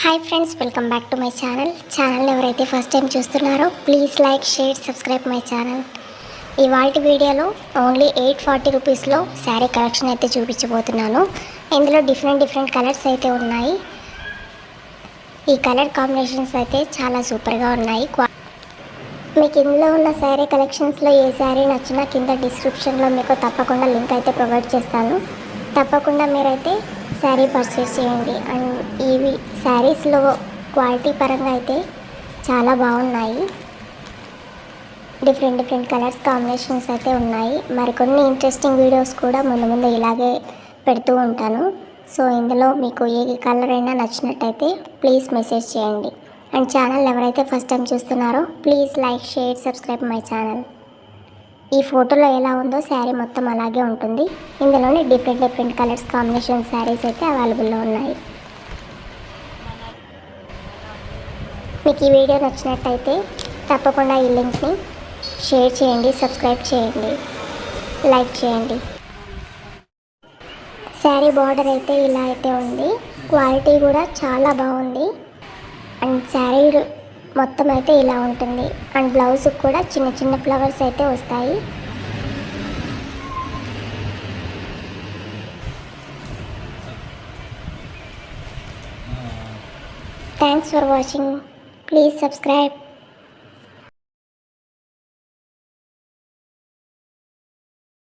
Hi friends, welcome back to my channel ఎవరైతే first time చూస్తున్నారో please like, share, subscribe my channel. ఇవాల్టి వీడియోలో only 840 రూపీస్లో sari collection అయితే చూపించబోతున్నాను. ఇందులో డిఫరెంట్ కలర్స్ అయితే ఉన్నాయి. ఈ కలర్ కాంబినేషన్స్ అయితే చాలా సూపర్గా ఉన్నాయి. మీకు ఇందులో ఉన్న శారీ కలెక్షన్స్లో ఏ శారీ నచ్చినా కింద డిస్క్రిప్షన్లో మీకు తప్పకుండా లింక్ అయితే ప్రొవైడ్ చేస్తాను. తప్పకుండా మీరైతే శారీ పర్చేస్ చేయండి. అండ్ ఇవి శారీస్లో క్వాలిటీ పరంగా అయితే చాలా బాగున్నాయి. డిఫరెంట్ కలర్స్ కాంబినేషన్స్ అయితే ఉన్నాయి. మరికొన్ని ఇంట్రెస్టింగ్ వీడియోస్ కూడా ముందు ఇలాగే పెడుతూ ఉంటాను. సో ఇందులో మీకు ఏ కలర్ అయినా నచ్చినట్టయితే ప్లీజ్ మెసేజ్ చేయండి. అండ్ ఛానల్ ఎవరైతే ఫస్ట్ టైం చూస్తున్నారో please like, share, subscribe my channel. ఈ ఫోటోలో ఎలా ఉందో శారీ మొత్తం అలాగే ఉంటుంది. ఇందులోనే డిఫరెంట్ కలర్స్ కాంబినేషన్ శారీస్ అయితే అవైలబుల్లో ఉన్నాయి. మీకు ఈ వీడియో నచ్చినట్టయితే తప్పకుండా ఈ లింక్ని షేర్ చేయండి, సబ్స్క్రైబ్ చేయండి, లైక్ చేయండి. శారీ బార్డర్ అయితే ఇలా అయితే ఉంది. క్వాలిటీ కూడా చాలా బాగుంది. అండ్ శారీ మొత్తం అయితే ఇలా ఉంటుంది. అండ్ బ్లౌజ్ కూడా చిన్న ఫ్లవర్స్ అయితే వస్తాయి. Thanks for watching. Please subscribe.